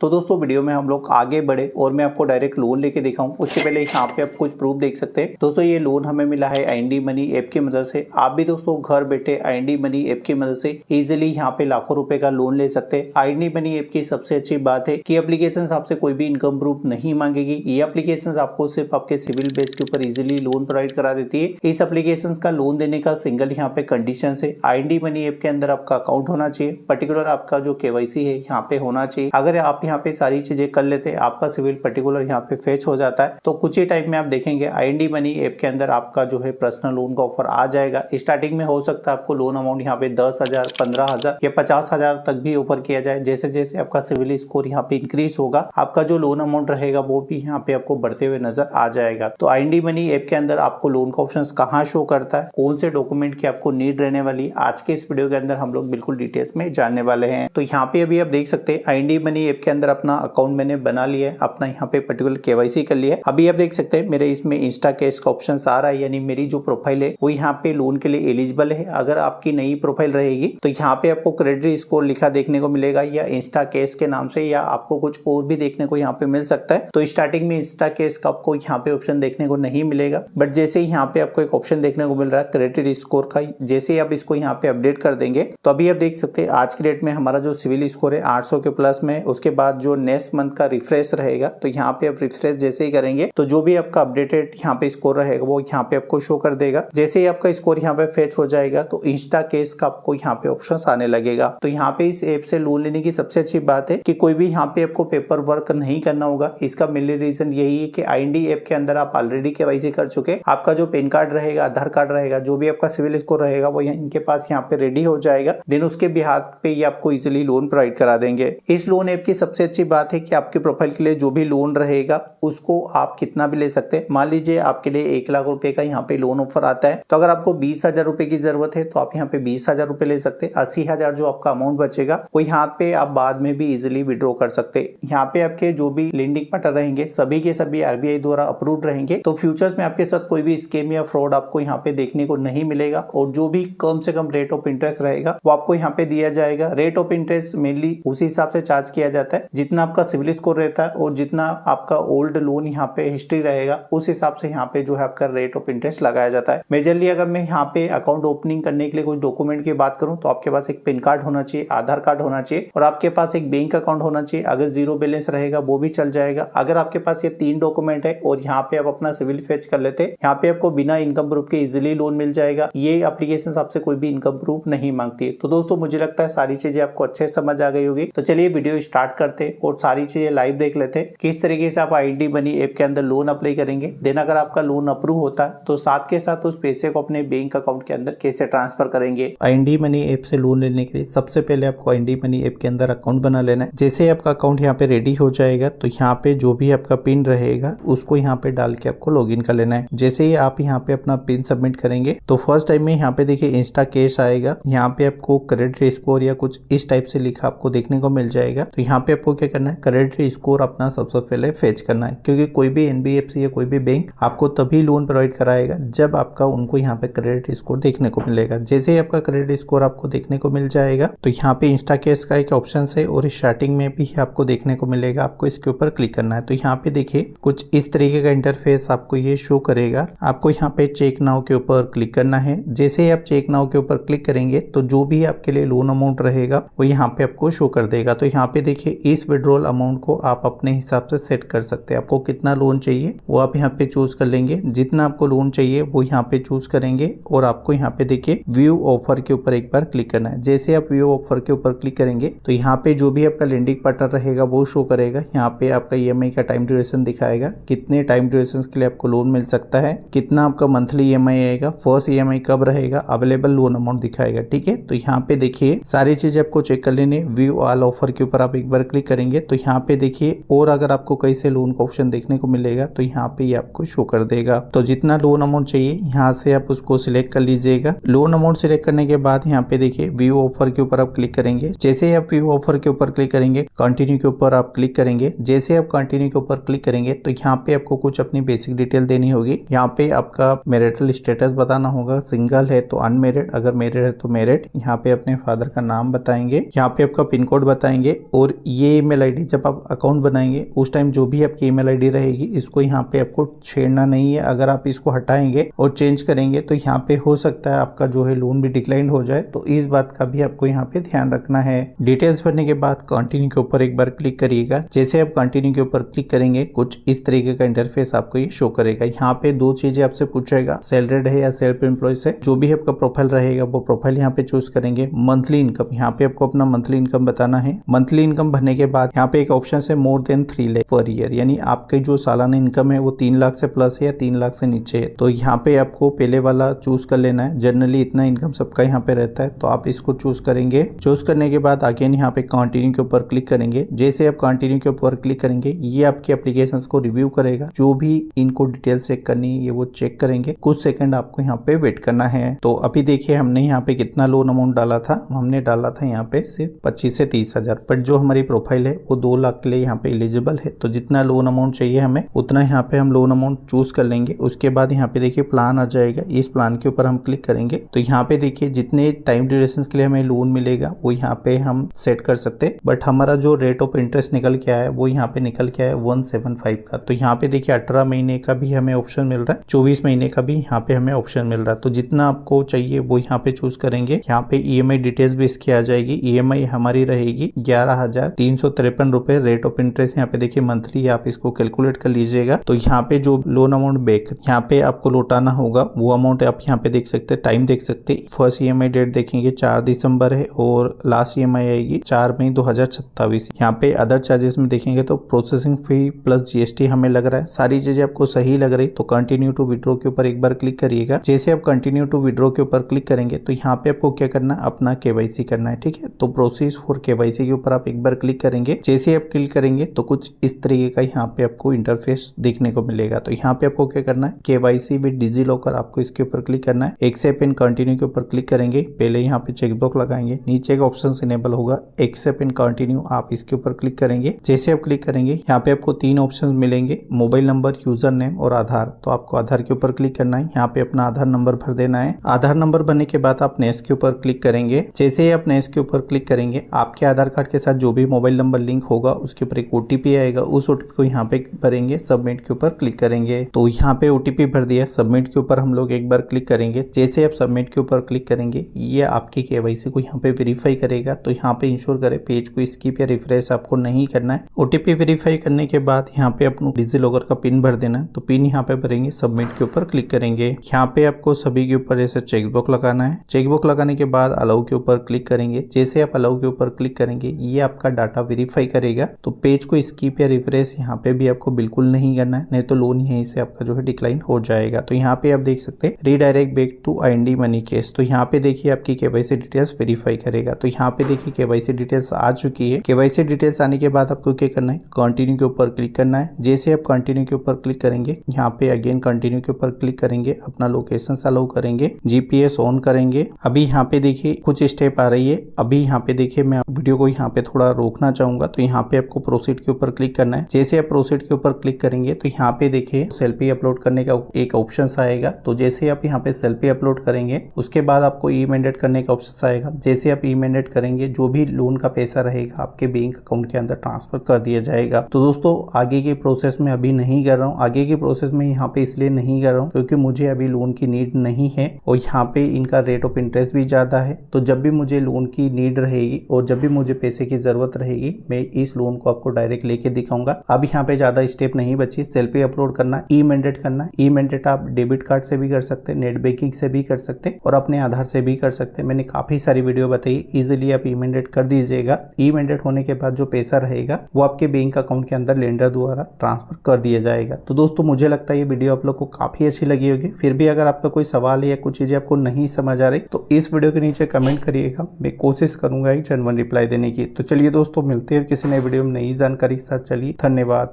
तो दोस्तों वीडियो में हम लोग आगे बढ़े और मैं आपको डायरेक्ट लोन लेके दिखाऊं, उसके पहले यहाँ पे आप कुछ प्रूफ देख सकते हैं। दोस्तों ये लोन हमें मिला है IND मनी ऐप की मदद से। आप भी दोस्तों घर बैठे IND मनी ऐप की मदद से इजीली यहाँ पे लाखों रुपए का लोन ले सकते हैं। IND मनी ऐप की सबसे अच्छी बात है कि एप्लीकेशन आपसे कोई भी इनकम प्रूफ नहीं मांगेगी। ये एप्लीकेशन आपको सिर्फ आपके सिविल बेस के ऊपर इजीली लोन प्रोवाइड करा देती है। इस एप्लीकेशन का लोन देने का सिंगल यहाँ पे कंडीशन है, IND मनी ऐप के अंदर आपका अकाउंट होना चाहिए, पर्टिकुलर आपका जो KYC है यहाँ पे होना चाहिए। अगर आप यहाँ पे सारी चीजें कर लेते हैं, आपका सिविल पर्टिकुलर यहाँ पे फेच हो जाता है, तो कुछ ही टाइम में आप देखेंगे IND मनी ऐप के अंदर आपका जो है पर्सनल लोन का ऑफर आ जाएगा। स्टार्टिंग में हो सकता है आपको लोन अमाउंट यहाँ पे 10,000, 15,000 या 50,000 तक भी ऑफर किया जाए। जैसे जैसे आपका सिविल स्कोर यहाँ पे इंक्रीज होगा, आपका जो लोन अमाउंट रहेगा वो भी यहाँ पे आपको बढ़ते हुए नजर आ जाएगा। तो IND मनी ऐप के अंदर आपको लोन का ऑप्शन कहाँ शो करता है, कौन से डॉक्यूमेंट की आपको नीड रहने वाली, आज के इस वीडियो के अंदर हम लोग बिल्कुल डिटेल्स में जानने वाले हैं। तो यहाँ पे अभी आप देख सकते हैं IND मनी ऐप के अंदर अपना अकाउंट मैंने बना लिया है, अपना यहाँ पे पर्टिकुलर KYC कर लिया है। अभी आप देख सकते हैं मेरे इसमें इंस्टा कैश का ऑप्शन आ रहा है, यानी मेरी जो प्रोफाइल है वो यहाँ पे लोन के लिए एलिजिबल है। अगर आपकी नई प्रोफाइल रहेगी तो यहाँ पे आपको क्रेडिट स्कोर लिखा देखने को मिलेगा, या इंस्टा कैश के नाम से, या आपको कुछ और भी देखने को यहाँ पे मिल सकता है। तो स्टार्टिंग में इंस्टा कैश का आपको यहाँ पे ऑप्शन देखने को नहीं मिलेगा, बट जैसे ही यहाँ पे आपको एक ऑप्शन देखने को मिल रहा है क्रेडिट स्कोर का, जैसे ही आप इसको यहाँ पे अपडेट कर देंगे तो अभी आप देख सकते हैं आज की डेट में हमारा जो सिविल स्कोर है 800 के प्लस में। उसके बाद जो नेक्स्ट मंथ का रिफ्रेश रहेगा, तो यहाँ पे आप रिफ्रेश जैसे ही करेंगे तो जो भी आपका अपडेटेड यहाँ पे स्कोर रहेगा वो यहाँ पे आपको शो कर देगा। जैसे ही आपका स्कोर यहाँ पे फेच हो जाएगा तो इंस्टा केस का आपको यहाँ पे ऑप्शन आने लगेगा। तो यहाँ पे इस ऐप से लोन लेने की सबसे अच्छी बात है कि कोई भी यहाँ पे आपको पेपर वर्क नहीं करना होगा। इसका मेनली रीजन यही है कि IND ऐप के अंदर आप ऑलरेडी KYC कर चुके, आपका जो पैन कार्ड रहेगा, आधार कार्ड रहेगा, जो भी आपका सिविल स्कोर रहेगा वो इनके पास यहाँ पे रेडी हो जाएगा। देन उसके बिहाफ पे ये आपको इजिली लोन प्रोवाइड करा देंगे। इस लोन ऐप की सबसे अच्छी बात है कि आपके प्रोफाइल के लिए जो भी लोन रहेगा उसको आप कितना भी ले सकते हैं। मान लीजिए आपके लिए 1 लाख रुपए का यहाँ पे लोन ऑफर आता है, तो अगर आपको 20,000 रुपए की जरूरत है तो आप यहाँ पे 20,000 रुपए ले सकते हैं। 80,000 जो आपका अमाउंट बचेगा वो यहाँ पे आप बाद में भी इजिली विड्रॉ कर सकते हैं। यहाँ पे आपके जो भी लेंडिंग पार्टनर रहेंगे सभी के सभी RBI द्वारा अप्रूव्ड रहेंगे, तो फ्यूचर्स में आपके साथ कोई भी स्कैम या फ्रॉड आपको यहाँ पे देखने को नहीं मिलेगा। और जो भी कम से कम रेट ऑफ इंटरेस्ट रहेगा वो आपको यहाँ पे दिया जाएगा। रेट ऑफ इंटरेस्ट मेनली उसी हिसाब से चार्ज किया जाता है जितना आपका सिविल स्कोर रहता है और जितना आपका ओल्ड लोन यहाँ पे हिस्ट्री रहेगा, उस हिसाब से यहाँ पे जो है आपका रेट ऑफ इंटरेस्ट लगाया जाता है। मेजरली अगर मैं यहाँ पे अकाउंट ओपनिंग करने के लिए कुछ डॉक्यूमेंट की बात करूँ तो आपके पास एक पैन कार्ड होना चाहिए, आधार कार्ड होना चाहिए और आपके पास एक बैंक अकाउंट होना चाहिए। अगर जीरो बैलेंस रहेगा वो भी चल जाएगा। अगर आपके पास ये 3 डॉक्यूमेंट है और यहाँ पे आप अपना सिविल फेच कर लेते हैं, यहाँ पे आपको बिना इनकम प्रूफ के इजिली लोन मिल जाएगा। ये एप्लीकेशन आपसे कोई भी इनकम प्रूफ नहीं मांगती है। तो दोस्तों मुझे लगता है सारी चीजें आपको अच्छे से समझ आ गई होगी। तो चलिए वीडियो स्टार्ट करते हैं और सारी चीजें लाइव देख लेते हैं किस तरीके से आप IND मनी ऐप के अंदर लोन अप्लाई करेंगे। देन अगर आपका लोन अप्रूव होता है तो साथ के साथ उस पैसे को अपने बैंक अकाउंट के अंदर कैसे ट्रांसफर करेंगे। IND मनी ऐप से लोन लेने के लिए सबसे पहले आपको IND मनी ऐप के अंदर अकाउंट बना लेना है। जैसे आपका अकाउंट यहाँ पे रेडी हो जाएगा तो यहाँ पे जो भी आपका पिन रहेगा उसको यहाँ पे डाल के आपको लॉग इन कर लेना है। जैसे ही आप यहाँ पे अपना पिन सबमिट करेंगे तो फर्स्ट टाइम में यहाँ पे देखिए इंस्टा कैश आएगा। यहाँ पे आपको क्रेडिट स्कोर या कुछ इस टाइप से लिखा आपको देखने को मिल जाएगा। तो यहाँ पे आपको क्या करना है, क्रेडिट स्कोर अपना सबसे पहले फेच करना है, क्योंकि कोई भी NBFC या कोई भी बैंक आपको तभी लोन प्रोवाइड कराएगा जब आपका उनको यहाँ पे क्रेडिट स्कोर देखने को मिलेगा। जैसे ही आपका क्रेडिट स्कोर आपको देखने को मिल जाएगा तो यहाँ पे इंस्टा कैश का एक ऑप्शन है और स्टार्टिंग में भी आपको देखने को मिलेगा। आपको इसके ऊपर क्लिक करना है। तो यहाँ पे देखिए कुछ इस तरीके का इंटरफेस आपको ये शो करेगा। आपको यहाँ पे चेक नाउ के ऊपर क्लिक करना है। जैसे ही आप चेक नाउ के ऊपर क्लिक करेंगे तो जो भी आपके लिए लोन अमाउंट रहेगा वो यहाँ पे आपको शो कर देगा। तो यहाँ पे देखिए इस विड्रॉल अमाउंट को आप अपने हिसाब से सेट कर सकते हैं। आपको कितना लोन चाहिए वो आप यहाँ पे चूज कर लेंगे। जितना आपको लोन चाहिए वो यहाँ पे चूज करेंगे और आपको यहाँ पे देखिए व्यू ऑफर के ऊपर एक बार क्लिक करना है। जैसे आप व्यू ऑफर के ऊपर क्लिक करेंगे तो यहाँ पे जो भी आपका लेंडिंग पार्टनर रहेगा वो शो करेगा। यहाँ पे आपका EMI का टाइम ड्यूरेशन दिखाएगा, कितने टाइम ड्यूरेशन के लिए आपको लोन मिल सकता है, कितना आपका मंथली EMI आएगा, फर्स्ट EMI कब रहेगा, अवेलेबल लोन अमाउंट दिखाएगा। ठीक है, तो यहाँ पे देखिए सारी चीजें आपको चेक कर लेने। व्यू ऑल ऑफर के ऊपर आप एक बार क्लिक करेंगे तो यहाँ पे देखिए और अगर आपको कहीं से लोन का ऑप्शन देखने को मिलेगा तो यहाँ पे ये आपको शो कर देगा। तो जितना लोन अमाउंट चाहिए यहाँ से आप उसको सिलेक्ट कर लीजिएगा। लोन अमाउंट सिलेक्ट करने के बाद यहाँ पे देखिए व्यू ऑफर के ऊपर आप क्लिक करेंगे। जैसे ही आप व्यू ऑफर के ऊपर क्लिक करेंगे कंटिन्यू के ऊपर आप क्लिक करेंगे। जैसे आप कंटिन्यू के ऊपर क्लिक करेंगे तो यहाँ पे आपको कुछ अपनी बेसिक डिटेल देनी होगी। यहाँ पे आपका मैरिटल स्टेटस बताना होगा, सिंगल है तो अनमेरिड, अगर मैरिड है तो मैरिड। यहाँ पे अपने फादर का नाम बताएंगे, यहाँ पे आपका पिन कोड बताएंगे और ये ये ईमेल आईडी जब आप अकाउंट बनाएंगे उस टाइम जो भी आपकी ईमेल आईडी रहेगी इसको यहाँ पे आपको छेड़ना नहीं है। अगर आप इसको हटाएंगे और चेंज करेंगे तो यहाँ पे हो सकता है आपका जो है लोन भी डिक्लाइन हो जाए, तो इस बात का भी आपको यहाँ पे ध्यान रखना है। डिटेल्स भरने के बाद कंटिन्यू के ऊपर एक बार क्लिक करिएगा। जैसे आप कंटिन्यू के ऊपर क्लिक करेंगे कुछ इस तरीके का इंटरफेस आपको ये शो करेगा। यहाँ पे दो चीजें आपसे पूछेगा, सैलरीड है या सेल्फ एम्प्लॉय से। जो भी आपका प्रोफाइल रहेगा वो प्रोफाइल यहाँ पे चूज करेंगे। मंथली इनकम, यहाँ पे आपको अपना मंथली इनकम बताना है। मंथली इनकम भरने के बाद यहाँ पे एक ऑप्शन है more than 3 lakh per year, यानी आपके जो सालाना इनकम है वो 3 लाख से प्लस है या 3 लाख से नीचे है। तो यहाँ पे आपको पहले वाला चूज कर लेना है। जनरली इतना इनकम सबका यहाँ पे रहता है, तो आप इसको चूज करेंगे। चूज करने के बाद अगेन यहाँ पे कंटिन्यू के ऊपर क्लिक करेंगे। जैसे आप कंटिन्यू के ऊपर क्लिक करेंगे ये आपकी एप्लीकेशंस को रिव्यू करेगा। जो भी इनको डिटेल्स चेक करनी है ये वो चेक करेंगे। कुछ सेकंड आपको यहाँ पे वेट करना है। तो अभी देखिए हमने यहाँ पे कितना लोन अमाउंट डाला था, हमने डाला था यहाँ पे सिर्फ 25 से 30 हजार, बट जो हमारी प्रोफाइल है वो 2 लाख के लिए यहाँ पे एलिजिबल है। तो जितना लोन अमाउंट चाहिए हमें उतना यहाँ पे हम लोन अमाउंट चूज कर लेंगे। उसके बाद यहाँ पे देखिए प्लान आ जाएगा, इस प्लान के ऊपर हम क्लिक करेंगे तो यहाँ पे देखिए जितने टाइम ड्यूरेशन के लिए हमें लोन मिलेगा वो यहाँ पे हम सेट कर सकते हैं। बट हमारा जो रेट ऑफ इंटरेस्ट निकल के आया है वो यहाँ पे निकल के आया है 175 का। तो यहाँ पे देखिए 18 महीने का भी हमें ऑप्शन मिल रहा है, 24 महीने का भी यहाँ पे हमें ऑप्शन मिल रहा है। तो जितना आपको चाहिए वो यहाँ पे चूज करेंगे। यहाँ पे EMI डिटेल्स भी इसकी आ जाएगी। EMI हमारी रहेगी 11,353 रुपए। रेट ऑफ इंटरेस्ट यहाँ पे देखिए मंथली, आप इसको कैलकुलेट कर लीजिएगा। तो यहाँ पे जो लोन अमाउंट बैक यहाँ पे आपको लौटाना होगा वो अमाउंट आप यहाँ पे देख सकते हैं, टाइम देख सकते हैं। फर्स्ट EMI डेट देखेंगे 4 दिसंबर है और लास्ट EMI आएगी 4 मई 2027। यहाँ पे अदर चार्जेस में देखेंगे तो प्रोसेसिंग फी प्लस GST हमें लग रहा है। सारी चीजें आपको सही लग रही तो कंटिन्यू टू विड्रॉ के ऊपर एक बार क्लिक करिएगा। जैसे आप कंटिन्यू टू विड्रॉ के ऊपर क्लिक करेंगे तो यहाँ पे आपको क्या करना है, अपना KYC करना है, ठीक है। तो प्रोसेस फॉर KYC के ऊपर आप एक बार क्लिक करेंगे। जैसे आप क्लिक करेंगे तो कुछ इस तरीके का यहाँ पे आपको इंटरफेस देखने को मिलेगा। तो यहाँ पे आपको क्या करना है, KYC विद डिजिलॉकर आपको इसके ऊपर क्लिक करना है। एक्सेप्ट एंड कंटिन्यू के ऊपर क्लिक करेंगे। पहले यहाँ पे चेकबॉक्स लगाएंगे, नीचे एक ऑप्शन इनेबल होगा एक्सेप्ट एंड कंटिन्यू, आप इसके ऊपर क्लिक करेंगे। जैसे आप क्लिक करेंगे यहाँ पे आपको 3 ऑप्शन मिलेंगे, मोबाइल नंबर, यूजर नेम और आधार। तो आपको आधार के ऊपर क्लिक करना है। यहाँ पे अपना आधार नंबर भर देना है। आधार नंबर भरने के बाद आप नेक्स्ट के ऊपर क्लिक करेंगे। जैसे ही आप नेक्स्ट के ऊपर क्लिक करेंगे आपके आधार कार्ड के साथ जो भी मोबाइल नंबर लिंक होगा उसके ऊपर एक OTP आएगा। उस OTP को यहाँ पे भरेंगे, सबमिट के ऊपर क्लिक करेंगे। तो यहाँ पे OTP भर दिया, सबमिट के ऊपर हम लोग एक बार क्लिक करेंगे। जैसे आप सबमिट के ऊपर क्लिक करेंगे ये आपकी KYC को यहाँ पे वेरीफाई करेगा। तो यहाँ पे इंश्योर करें पेज को स्किप या रिफ्रेश आपको नहीं करना है। OTP वेरीफाई करने के बाद यहाँ पे अपना डिजिलॉकर का पिन भर देना है। तो पिन यहाँ पे भरेंगे, सबमिट के ऊपर क्लिक करेंगे। यहाँ पे आपको सभी के ऊपर जैसे चेकबॉक्स लगाना है। चेकबॉक्स लगाने के बाद अलाउ के ऊपर क्लिक करेंगे। जैसे आप अलाउ के ऊपर क्लिक करेंगे ये आपका डाटा वेरीफाई करेगा। तो पेज को स्किप या रिफ्रेश यहाँ पे भी आपको बिल्कुल नहीं करना है, नहीं तो लोन यहीं से आपका जो है डिक्लाइन हो जाएगा। तो यहाँ पे आप देख सकते हैं redirect back to IND money case. तो यहाँ पे देखिए आपकी KYC डिटेल्स वेरीफाई करेगा। तो यहाँ पे देखिए KYC डिटेल्स आ चुकी है। KYC डिटेल्स आने के बाद आपको क्या करना है, कंटिन्यू के ऊपर क्लिक करना है। जैसे आप कंटिन्यू के ऊपर क्लिक करेंगे यहाँ पे अगेन कंटिन्यू के ऊपर क्लिक करेंगे, अपना लोकेशन अलाउ करेंगे, GPS ऑन करेंगे। अभी यहाँ पे देखिए कुछ स्टेप आ रही है। अभी यहाँ पे देखिए मैं वीडियो को यहाँ पे थोड़ा रोकना चाहूंगा। तो यहाँ पे आपको प्रोसीड के ऊपर क्लिक करना है। जैसे आप प्रोसीड के ऊपर क्लिक करेंगे तो यहाँ पे देखिए सेल्फी अपलोड करने का एक ऑप्शन आएगा। तो जैसे आप यहाँ पे सेल्फी अपलोड करेंगे उसके बाद आपको ई-मैंडेट करने का ऑप्शन आएगा। जैसे आप ई-मैंडेट करेंगे जो भी लोन का पैसा रहेगा आपके बैंक अकाउंट के अंदर ट्रांसफर कर दिया जाएगा। तो दोस्तों आगे की प्रोसेस में अभी नहीं कर रहा हूँ। आगे की प्रोसेस में यहाँ पे इसलिए नहीं कर रहा हूँ क्योंकि मुझे अभी लोन की नीड नहीं है और यहाँ पे इनका रेट ऑफ इंटरेस्ट भी ज्यादा है। तो जब भी मुझे लोन की नीड रहेगी और जब भी मुझे पैसे की जरूरत रहेगी मैं इस लोन को आपको डायरेक्ट लेके दिखाऊंगा। अब यहाँ पे ज्यादा स्टेप नहीं बची, सेल्फी अपलोड करना, ई-मैंडेट करना। ई-मैंडेट आप डेबिट कार्ड से भी कर सकते हैं, नेट बैंकिंग से भी कर सकते हैं और अपने आधार से भी कर सकते हैं। मैंने काफी सारी वीडियो बताई, इजिली आप ई-मैंडेट कर दीजिएगा। ई-मैंडेट होने के बाद जो पैसा रहेगा वो आपके बैंक अकाउंट के अंदर लेंडर द्वारा ट्रांसफर कर दिया जाएगा। तो दोस्तों मुझे लगता है ये वीडियो आप लोग को काफी अच्छी लगी होगी। फिर भी अगर आपका कोई सवाल है या कुछ चीजें आपको नहीं समझ आ रही तो इस वीडियो के नीचे कमेंट करिएगा, मैं कोशिश करूंगा एक जेन्युइन रिप्लाई देने की। तो चलिए दोस्तों मिलते हैं किसी नए वीडियो में नई जानकारी के साथ। चलिए धन्यवाद।